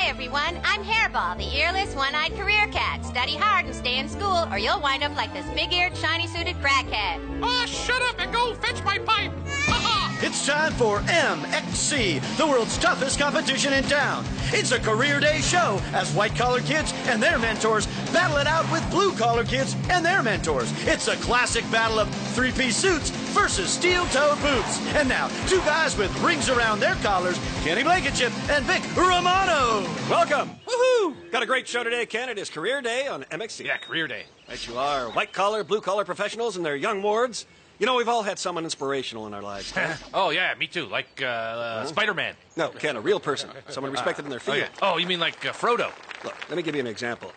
Hi, everyone. I'm Hairball, the earless, one-eyed career cat. Study hard and stay in school, or you'll wind up like this big-eared, shiny-suited crackhead. Oh, shut up and go fetch my pipe. It's time for MXC, the world's toughest competition in town. It's a career day show as white-collar kids and their mentors battle it out with blue-collar kids and their mentors. It's a classic battle of three-piece suits versus steel-toed boots. And now, two guys with rings around their collars, Kenny Blankenship and Vic Romano. Welcome. Woohoo! Got a great show today, Ken. It is Career Day on MXC. Yeah, career day. Right you are. White-collar, blue-collar professionals and their young wards. You know, we've all had someone inspirational in our lives. Oh, yeah, me too. Like Spider-Man. No, Ken, a real person. Someone respected in their field. Oh, yeah. Oh, you mean like Frodo? Look, let me give you an example.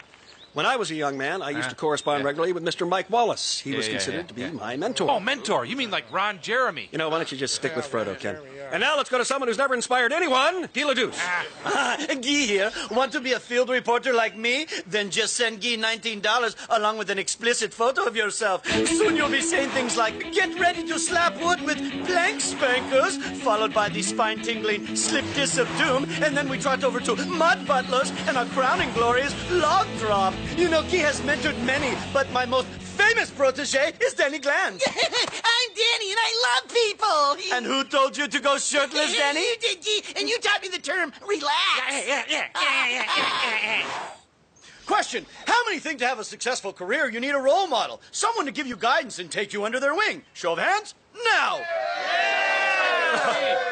When I was a young man, I used to correspond regularly with Mr. Mike Wallace. He was considered to be my mentor. Oh, mentor. You mean like Ron Jeremy? You know, why don't you just stick with Frodo, Ken? And now let's go to someone who's never inspired anyone, Guy LaDouce. Guy here. Want to be a field reporter like me? Then just send Guy $19 along with an explicit photo of yourself. Soon you'll be saying things like, get ready to slap wood with blank spankers, followed by the spine-tingling slip kiss of doom, and then we trot over to mud butlers and our crowning glory is log drop. You know, Guy has mentored many, but my most famous protege is Danny Glanz. I'm Danny, and I love people. And who told you to go shirtless, Danny? You did, and you taught me the term relax. Question, how many think to have a successful career you need a role model? Someone to give you guidance and take you under their wing. Show of hands, now.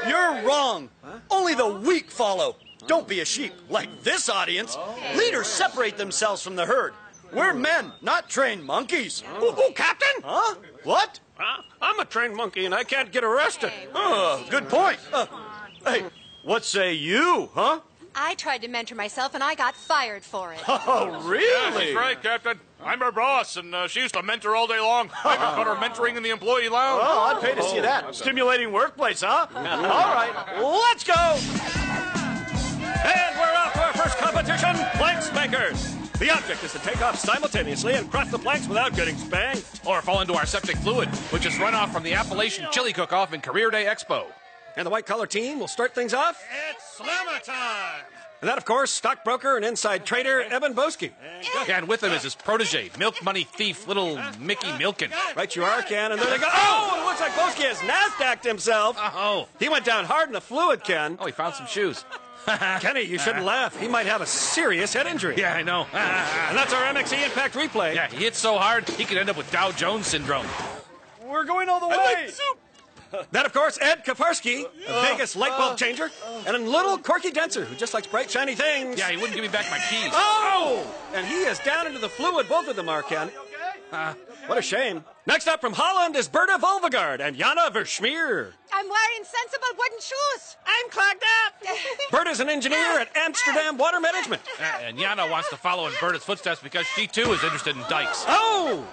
You're wrong. Only the weak follow. Don't be a sheep. Like this audience, leaders separate themselves from the herd. We're men, not trained monkeys. Ooh, Captain? Huh? What? I'm a trained monkey, and I can't get arrested. Good point. Hey, what say you, huh? I tried to mentor myself, and I got fired for it. Oh, really? Yeah, that's right, Captain. I'm her boss, and she used to mentor all day long. I even caught her mentoring in the employee lounge. Oh, I'd pay to see that. Stimulating workplace, huh? All right, let's go. And we're off to our first competition, plank spankers. The object is to take off simultaneously and cross the planks without getting spanked. Or fall into our septic fluid, which is runoff from the Appalachian Chili Cook-Off in Career Day Expo. And the white-collar team will start things off. It's slammer time. And that, of course, stockbroker and inside trader Evan Boski. Yeah, and with him is his protege, milk money thief, little Mickey Milken. Right you are, Ken, and there they go. Oh, it looks like Boski has NASDAQ'd himself. Oh. He went down hard in the fluid, Ken. Oh, he found some shoes. Kenny, you shouldn't laugh. He might have a serious head injury. Yeah, I know. And that's our MXC Impact replay. Yeah, he hits so hard, he could end up with Dow Jones syndrome. We're going all the way. That, of course, Ed Kafarsky, a Vegas light bulb changer, and a little Corky Denser, who just likes bright, shiny things. Yeah, he wouldn't give me back my keys. Oh! And he is down into the fluid, both of them are, Ken. What a shame. Next up from Holland is Berta Volvegard and Jana Verschmeer. I'm wearing sensible wooden shoes. I'm clogged up. Berta's an engineer at Amsterdam Water Management. And Jana wants to follow in Berta's footsteps because she, too, is interested in dikes. Oh!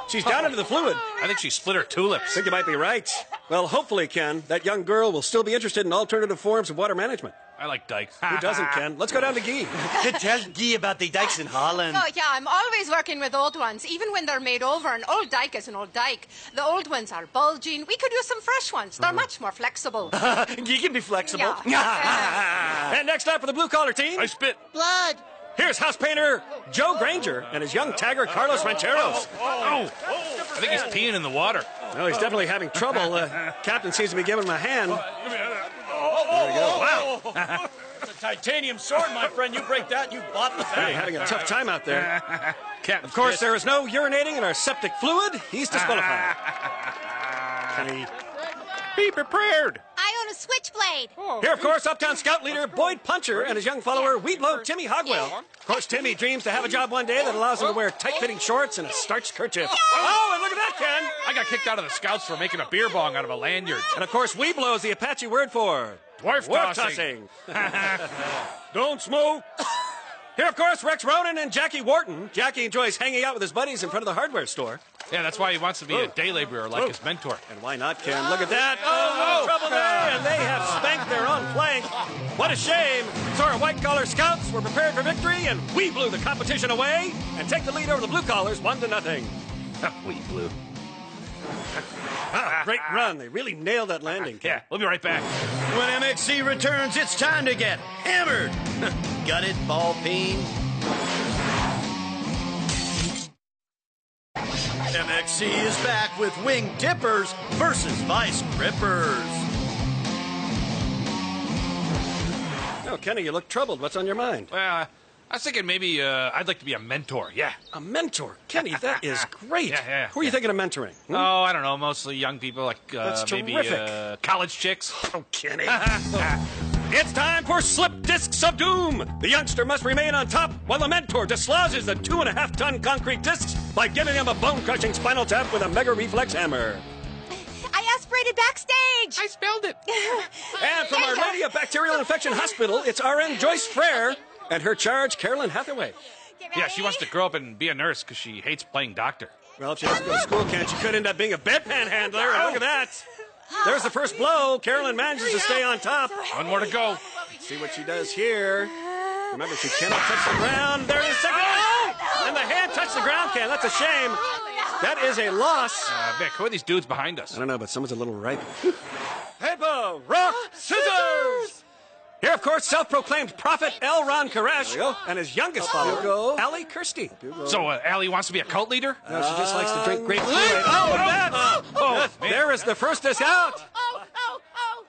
She's down into the fluid. I think she split her tulips. I think you might be right. Well, hopefully, Ken, that young girl will still be interested in alternative forms of water management. I like dikes. Who doesn't, Ken? Let's go down to Guy. Tell Guy about the dikes in Holland. Oh, yeah, I'm always working with old ones, even when they're made over. An old dike is an old dike. The old ones are bulging. We could use some fresh ones. They're much more flexible. Guy can be flexible. Yeah. And next up for the blue-collar team, I spit. Blood. here's house painter Joe Granger and his young tagger Carlos Rancheros. Oh, I think he's peeing in the water. No, he's definitely having trouble. Captain seems to be giving him a hand. There we go. Wow. It's a titanium sword, my friend. You break that, you bought the Hey, thing. having a tough time out there. Captain Of course, Spit. there is no urinating in our septic fluid. He's disqualified. Kenny. Be prepared. I own a switchblade. Here, of course, Uptown Scout leader Boyd Puncher and his young follower, Weedlow Timmy Hogwell. Of course, Timmy dreams to have a job one day that allows him to wear tight-fitting shorts and a starched kerchief. Oh, and look at that, Ken! I got kicked out of the Scouts for making a beer bong out of a lanyard. And, of course, Weeblow is the Apache word for Dwarf tossing. Don't smoke. Here, of course, Rex Ronan and Jackie Wharton. Jackie enjoys hanging out with his buddies in front of the hardware store. Yeah, that's why he wants to be a day laborer like his mentor. And why not, Ken? Look at that. Oh, no trouble there. And they have spanked their own plank. What a shame. So our white-collar scouts were prepared for victory, and we blew the competition away and take the lead over the blue-collars 1-0. We blew. Wow, great run. They really nailed that landing, Ken. Yeah, we'll be right back. When MXC returns, it's time to get hammered. Got it, ball peen? MXC is back with wing dippers versus vice grippers. Oh, Kenny, you look troubled. What's on your mind? Well, I was thinking maybe I'd like to be a mentor. Yeah. A mentor? Kenny, that is great. Yeah. Who are you thinking of mentoring? Hmm? Oh, I don't know. Mostly young people, like That's maybe terrific. college chicks. Oh, Kenny. It's time for Slip Discs of Doom. The youngster must remain on top while the mentor dislodges the 2.5-ton concrete discs by giving him a bone-crushing spinal tap with a mega reflex hammer. I aspirated backstage. I spelled it. And from Our Lady of Bacterial Infection Hospital, it's RN Joyce Frere and her charge, Carolyn Hathaway. Yeah, she wants to grow up and be a nurse because she hates playing doctor. Well, if she doesn't go to school, Ken, she could end up being a bedpan handler. And look at that. There's the first blow. Carolyn manages to stay on top. One more to go. See what she does here. Remember, she cannot touch the ground. There's the second. Oh! And the hand touched the ground, Ken. That's a shame. That is a loss. Vic, who are these dudes behind us? I don't know, but someone's a little ripe. Headbow, rock, scissors! Here, of course, self-proclaimed prophet L. Ron Koresh and his youngest follower, Allie Kirsty. So, Allie wants to be a cult leader? No, she just likes to drink grape Kool-Aid. Oh, and that! There is the first disc out.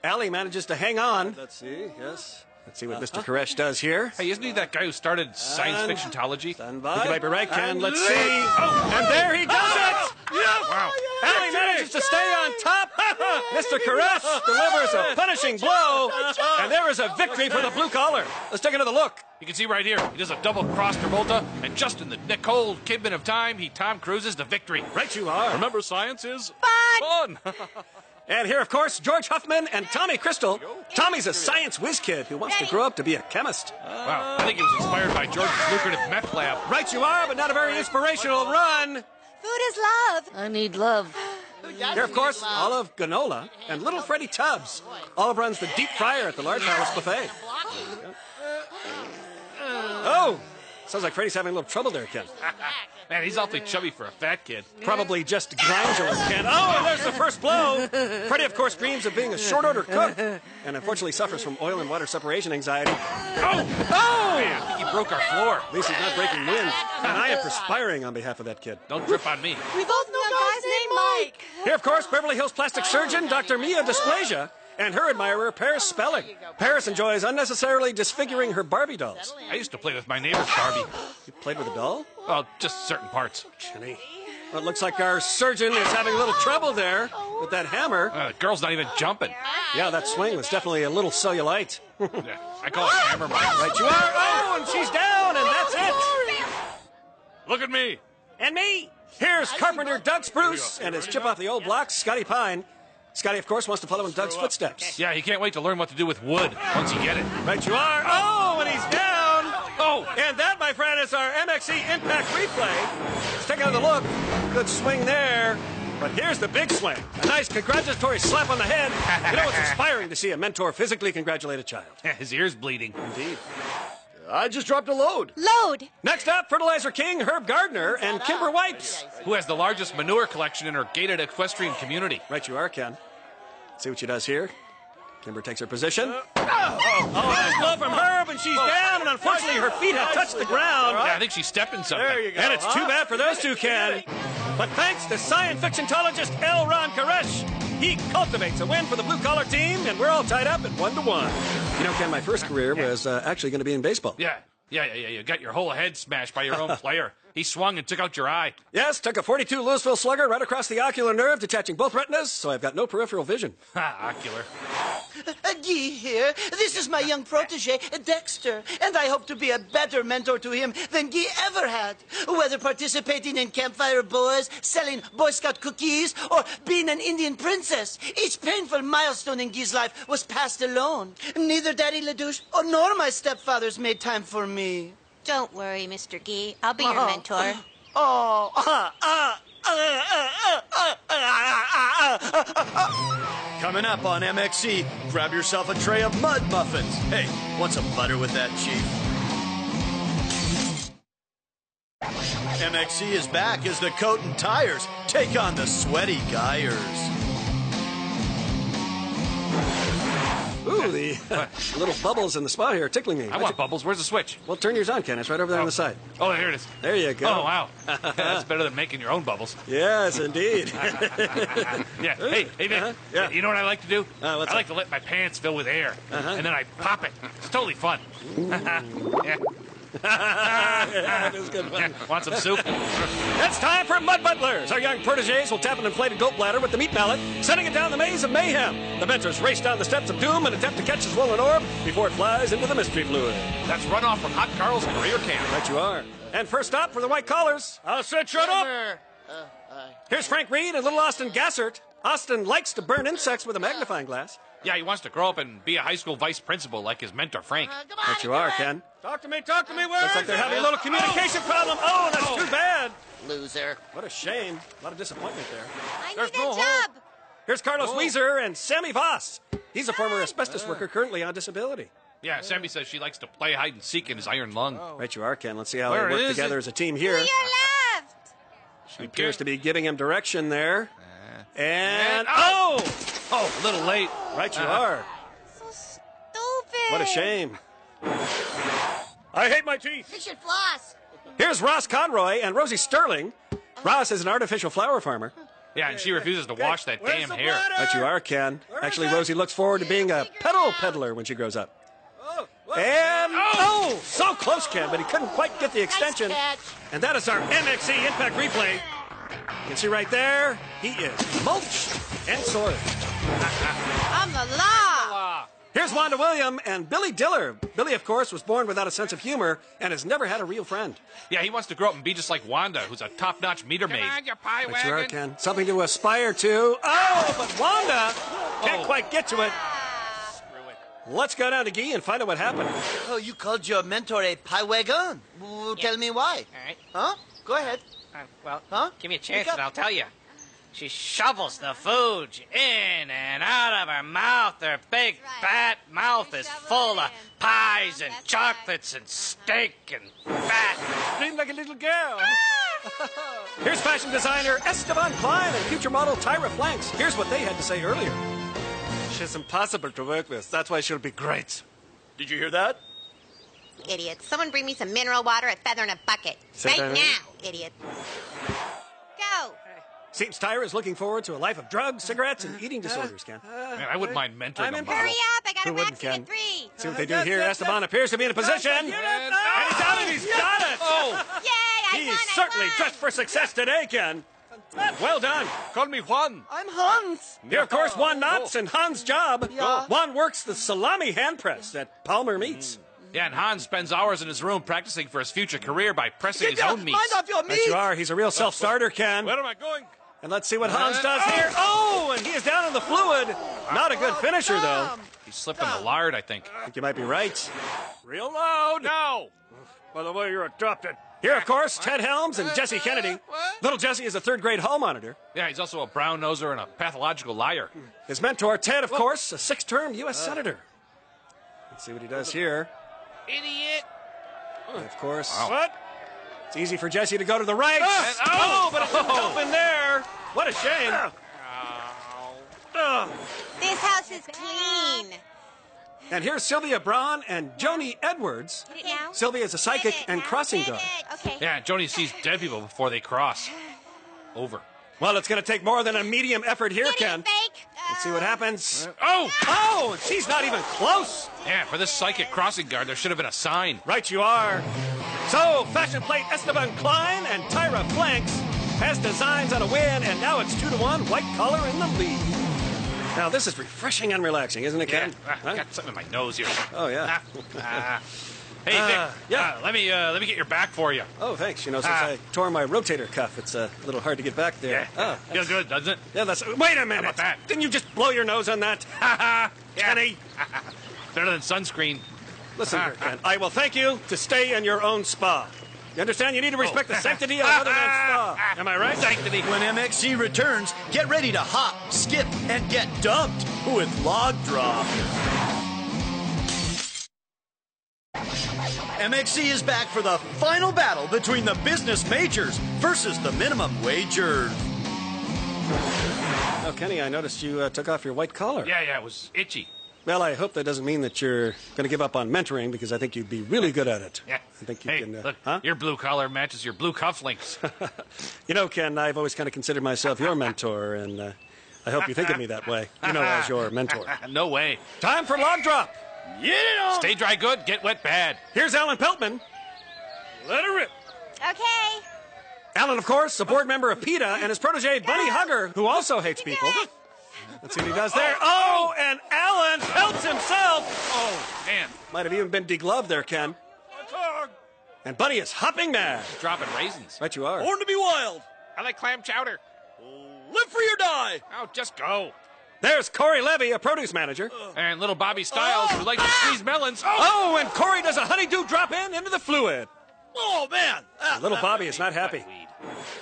Allie manages to hang on. Let's see, yes. Let's see what Mr. Koresh does here. Hey, isn't he that guy who started science fictionology? Stand by. You might be right, Ken. Let's see. Oh, and there he does it! Wow. Allie manages to stay on top. Mr. Koresh delivers a punishing blow, and there is a victory for the blue collar. Let's take another look. You can see right here, he does a double cross Travolta, and just in the cold kidman of time, he Tom Cruises to victory. Right you are. Remember, science is Fun. And here, of course, George Huffman and Tommy Crystal. Tommy's a science whiz kid who wants to grow up to be a chemist. Wow, I think he was inspired by George's lucrative meth lab. Right you are, but not a very inspirational run. Food is love. I need love. Here, of course, Olive Ganola and Little Freddie Tubbs. Olive runs the deep fryer at the Large Palace Buffet. Oh, sounds like Freddie's having a little trouble there, Ken. Man, he's awfully chubby for a fat kid. Probably just glandular, Ken. Oh, and there's the first blow. Freddie, of course, dreams of being a short-order cook, and unfortunately suffers from oil and water separation anxiety. Oh! Man, I think he broke our floor. At least he's not breaking wind, and I am perspiring on behalf of that kid. Don't drip on me. We both know a guy's named Mike. Here, of course, Beverly Hills plastic surgeon Dr. Mia Dysplasia and her admirer, Paris Spelling. Paris enjoys unnecessarily disfiguring her Barbie dolls. I used to play with my neighbor's Barbie. You played with a doll? Well, just certain parts. Kenny. Well, it looks like our surgeon is having a little trouble there with that hammer. The girl's not even jumping. Yeah, that swing was definitely a little cellulite. Yeah, I call it hammer Mike. Right you are. Oh, and she's down, and that's it. Look at me. And me. Here's Carpenter Doug Spruce and his chip off the old block, Scotty Pine. Scotty, of course, wants to follow in Doug's footsteps. Yeah, he can't wait to learn what to do with wood once you get it. Right you are. Oh, and he's down. Oh, and that, my friend, is our MXC Impact replay. Let's take another look. Good swing there. But here's the big swing. A nice congratulatory slap on the head. You know, it's inspiring to see a mentor physically congratulate a child. His ear's bleeding. Indeed. I just dropped a load. Load. Next up, Fertilizer King Herb Gardner and Kimber Wipes. Who has the largest manure collection in her gated equestrian community. Right you are, Ken. See what she does here. Kimber takes her position. Oh, blow from Herb, and she's down, and unfortunately her feet have touched the ground. Yeah, I think she stepped in something. There you go. And it's too bad for those two, Ken. But thanks to science fictionologist L. Ron Koresh, he cultivates a win for the blue-collar team, and we're all tied up at 1-1. You know, Ken, my first career was actually going to be in baseball. Yeah. You got your whole head smashed by your own player. He swung and took out your eye. Yes, took a .42 Louisville slugger right across the ocular nerve, detaching both retinas, so I've got no peripheral vision. Ha, ocular. Guy here. This is my young protege, Dexter, and I hope to be a better mentor to him than Guy ever had. Whether participating in Campfire Boys, selling Boy Scout cookies, or being an Indian princess, each painful milestone in Guy's life was passed alone. Neither Daddy LeDouche nor my stepfathers made time for me. Don't worry, Mr. Gee. I'll be your mentor. Coming up on MXC, grab yourself a tray of mud muffins. Hey, want some butter with that, Chief? MXC is back as the coat and tires take on the sweaty Guyers. Ooh, the little bubbles in the spa here are tickling me. I want bubbles. Where's the switch? Well, turn yours on, Ken. It's right over there on the side. Oh, here it is. There you go. Oh, wow. That's better than making your own bubbles. Yes, indeed. Yeah. Hey, Vic. Yeah. You know what I like to do? What's I like to let my pants fill with air, and then I pop it. It's totally fun. Yeah. Yeah, it is good fun. Yeah. Want some soup? It's time for Mud Butlers. Our young proteges will tap an inflated goat bladder with the meat mallet, sending it down the maze of mayhem. The mentors race down the steps of doom and attempt to catch the swollen orb before it flies into the mystery fluid. That's runoff from Hot Carl's career camp. Right you are. And first up for the white collars. I'll shut up. Here's Frank Reed and little Austin Gassert. Austin likes to burn insects with a magnifying glass. Yeah, he wants to grow up and be a high school vice principal like his mentor, Frank. Right you are, Ken. Talk to me, where looks like they're having a little communication problem. Oh, that's too bad. Loser. What a shame. A lot of disappointment there. I need a job. Here's Carlos Weezer and Sammy Voss. He's a former asbestos worker currently on disability. Yeah, Sammy says she likes to play hide and seek in his iron lung. Right you are, Ken. Let's see how Where they work is together it? as a team To here. your left. She appears to be giving him direction there. And Oh, a little late. right you are. So stupid. What a shame. I hate my teeth. You should floss. Here's Ross Conroy and Rosie Sterling. Ross is an artificial flower farmer. Yeah, and she refuses to wash that Where's damn the hair. bladder? Right you are, Ken. Actually, Rosie looks forward to being a pedal peddler when she grows up. And so close, Ken, but he couldn't quite get the extension. Nice catch. And that is our MXC Impact Replay. You can see right there, he is mulched and soiled. I'm the law. Here's Wanda William and Billy Diller. Billy, of course, was born without a sense of humor and has never had a real friend. Yeah, he wants to grow up and be just like Wanda, who's a top-notch meter maid. But you are, Ken. Something to aspire to. Oh, but Wanda can't quite get to it. Let's go down to Guy and find out what happened. Oh, you called your mentor a pie wagon. Well, tell me why. All right. Huh? Go ahead. Well, Huh? give me a chance Speak up. and I'll tell you. She shovels the food in and out of her mouth. Her big, Right. fat mouth is Shovel full it of in. pies and That's chocolates and steak and fat. Screamed like a little girl. Here's fashion designer Esteban Klein and future model Tyra Flanks. Here's what they had to say earlier. She's impossible to work with. That's why she'll be great. Did you hear that? Idiot. Someone bring me some mineral water, a feather, and a bucket. Say Right that now, idiot. Go. Seems Tyra is looking forward to a life of drugs, cigarettes, and eating disorders, Ken. Man, I wouldn't mind mentoring I'm a in model. Hurry up. I got Who a wouldn't, waxing Ken? at 3. See what they do here. Esteban appears to be in a position. And he's out and he's got it. Oh, Yay, I won. He's I certainly won. dressed for success today, Ken. Well done. call me Juan. I'm Hans. Here, of course, Juan Knotts and Hans Job. Yeah. Juan works the salami hand press at Palmer Meats. Yeah, and Hans spends hours in his room practicing for his future career by pressing his own meats. Mind off your meat. Right you are. He's a real self-starter, Ken. Where am I going? And let's see what Hans does here. Oh, and he is down in the fluid. Not a good finisher, though. He slipped in the lard, I think. I think you might be right. Real loud. No. By the way, you're adopted. Here, of course, Ted Helms and Jesse Kennedy. Little Jesse is a third-grade hall monitor. Yeah, he's also a brown-noser and a pathological liar. His mentor, Ted, of course, a six-term U.S. Senator. Let's see what he does here. Idiot. And of course. Wow. What? It's easy for Jesse to go to the right. But it didn't open there. What a shame. This house is clean. And here's Sylvia Braun and Joni Edwards. Get it now? Sylvia is a psychic Get it. and crossing Get guard. it. Okay. Yeah, Joni sees dead people before they cross. Over. Well, it's going to take more than a medium effort here, Get Ken. it, fake. Let's see what happens. Oh! Oh, she's not even close. Yeah, for this psychic crossing guard, there should have been a sign. Right you are. So, fashion plate Esteban Klein and Tyra Flanks has designs on a win, and now it's 2-1, white collar in the lead. Now, this is refreshing and relaxing, isn't it, Yeah, Ken? I got something in my nose here. Oh, yeah. Hey, Vic. yeah. Let me get your back for you. Oh, thanks. You know, since I tore my rotator cuff, it's a little hard to get back there. Yeah. Feels good, doesn't it? Yeah, that's... Wait a minute. How about that? Didn't you just blow your nose on that? Kenny. Better than sunscreen. Listen here, Ken. I will thank you to stay in your own spa. You understand? You need to respect the sanctity of another man's spa. Am I right? Sanctity. When MXC returns, get ready to hop, skip, and get dumped with Log Drop. MXC is back for the final battle between the business majors versus the minimum wagers. Now, Kenny, I noticed you took off your white collar. Yeah, it was itchy. Well, I hope that doesn't mean that you're going to give up on mentoring, because I think you'd be really good at it. Yeah. I think you hey, can. Look, huh? your blue collar matches your blue cufflinks. You know, Ken, I've always kind of considered myself your mentor, and I hope you think of me that way. You know, as your mentor. No way. Time for log drop. Get it on! Stay dry good, get wet bad. Here's Alan Peltman. Let her rip. Okay. Alan, of course, a board member of PETA, and his protege, Bunny Hugger, who also hates people. Let's see what he does there. Oh, and Alan pelts himself. Oh, man. Might have even been degloved there, Ken. And Bunny is hopping mad. Dropping raisins. Right you are. Born to be wild. I like clam chowder. Live free or die. Oh, just go. There's Corey Levy, a produce manager. And little Bobby Styles, who likes to squeeze melons. Oh, and Corey does a honeydew drop in into the fluid. Oh, man. Little Bobby is not happy.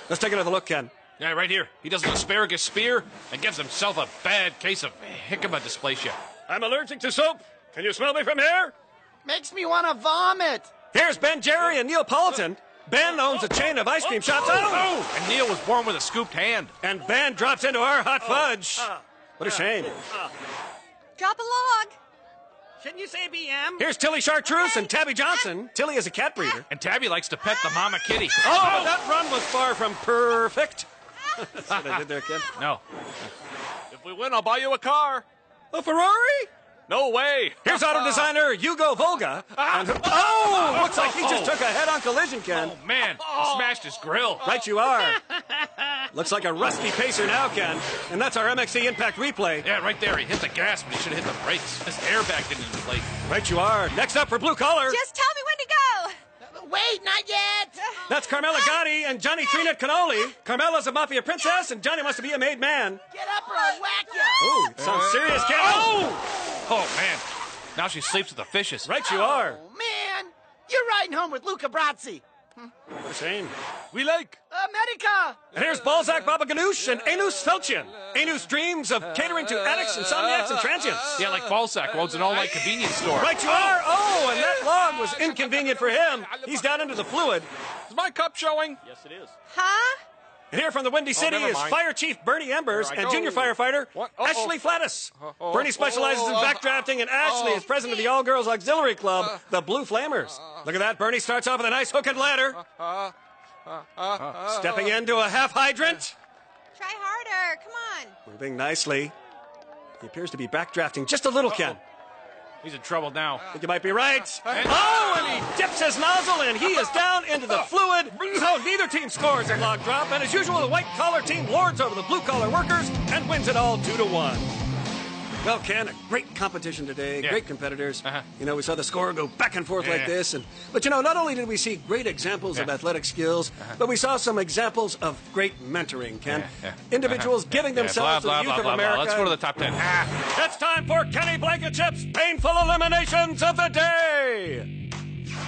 Let's take another look, Ken. Yeah, right here. He does an asparagus spear and gives himself a bad case of jicama dysplasia. I'm allergic to soap. Can you smell me from here? Makes me want to vomit. Here's Ben Jerry and Neapolitan. Ben owns a chain of ice cream shops. Oh! And Neil was born with a scooped hand. And Ben drops into our hot fudge. What a shame. Drop a log. Shouldn't you say BM? Here's Tilly Chartreuse and Tabby Johnson. Tilly is a cat breeder. And Tabby likes to pet the mama kitty. Oh, that run was far from perfect. That's what I did there, Ken. No. If we win, I'll buy you a car. A Ferrari? No way. Here's auto designer Hugo Volga. And looks like he just took a head-on collision, Ken. Oh, man. He smashed his grill. Right you are. Looks like a rusty pacer now, Ken. And that's our MXC Impact replay. Yeah, right there. He hit the gas, but he should have hit the brakes. His airbag didn't inflate. Right you are. Next up for Blue Collar. Just tell me when to go. Wait, not yet. That's Carmela Gotti and Johnny Three-Nut Cannoli. Carmela's a mafia princess, and Johnny wants to be a made man. Get up or I'll whack you. Oh, sounds serious, Ken. Oh, man. Now she sleeps with the fishes. Right you are. Oh, man. You're riding home with Luca Brazzi. What a shame. We like. America. And here's Balzac Baba Ganoush and Anus Felchian. Anus dreams of catering to addicts, insomniacs, and transients. Yeah, like Balzac owns an all-night convenience store. Right you are. Oh, and that log was inconvenient for him. He's down into the fluid. Is my cup showing? Yes, it is. Huh? And here from the Windy City never is mind. Fire Chief Bernie Embers There I and go. junior firefighter What? Ashley Flattis. Bernie specializes in backdrafting, and Ashley is president of the All-Girls Auxiliary Club, the Blue Flamers. Look at that. Bernie starts off with a nice hook and ladder. Stepping into a half hydrant. Try harder. Come on. Moving nicely. He appears to be backdrafting just a little, Ken. He's in trouble now. I think you might be right. Oh, and he dips his nozzle, and he is down into the fluid. So neither team scores at log drop, and as usual, the white-collar team lords over the blue-collar workers and wins it all 2-1. Well, Ken, a great competition today, Yeah. great competitors. You know, we saw the score go back and forth like this. But, you know, not only did we see great examples of athletic skills, but we saw some examples of great mentoring, Ken. Individuals giving themselves to the youth of America. Let's go to the top 10. It's time for Kenny Blankenship's painful eliminations of the day.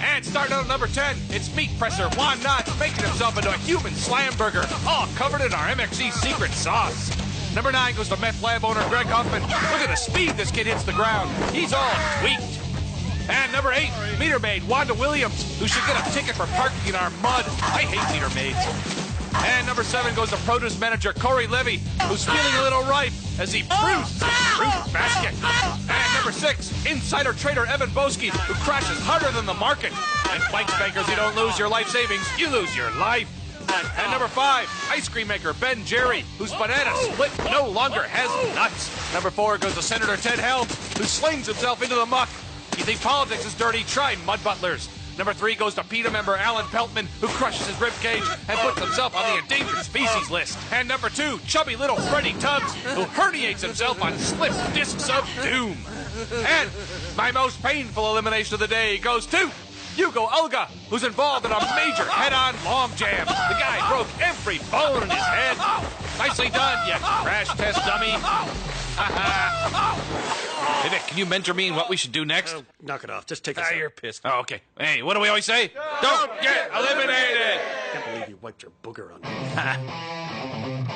And starting out at number 10, it's meat presser Juan Knotts making himself into a human slam burger, all covered in our MXC secret sauce. Number 9 goes to meth lab owner Greg Huffman. Look at the speed this kid hits the ground. He's all tweaked. And number 8, meter maid Wanda Williams, who should get a ticket for parking in our mud. I hate meter maids. And number 7 goes to produce manager Corey Levy, who's feeling a little ripe as he bruised his fruit basket. And number 6, insider trader Evan Boski, who crashes harder than the market. And Blanks Bankers, you don't lose your life savings, you lose your life. And number 5, ice cream maker Ben Jerry, whose banana split no longer has nuts. Number 4 goes to Senator Ted Helms, who slings himself into the muck. You think politics is dirty? Try mud butlers. Number 3 goes to PETA member Alan Peltman, who crushes his ribcage and puts himself on the endangered species list. And number 2, chubby little Freddie Tubbs, who herniates himself on slip discs of doom. And my most painful elimination of the day goes to Hugo Olga, who's involved in a major head-on long jam. The guy broke every bone in his head. Nicely done, you crash test dummy. Hey, Vic, can you mentor me in what we should do next? Knock it off. Just take a second. You're pissed. Oh, okay. Hey, what do we always say? Don't get eliminated! I can't believe you wiped your booger on me.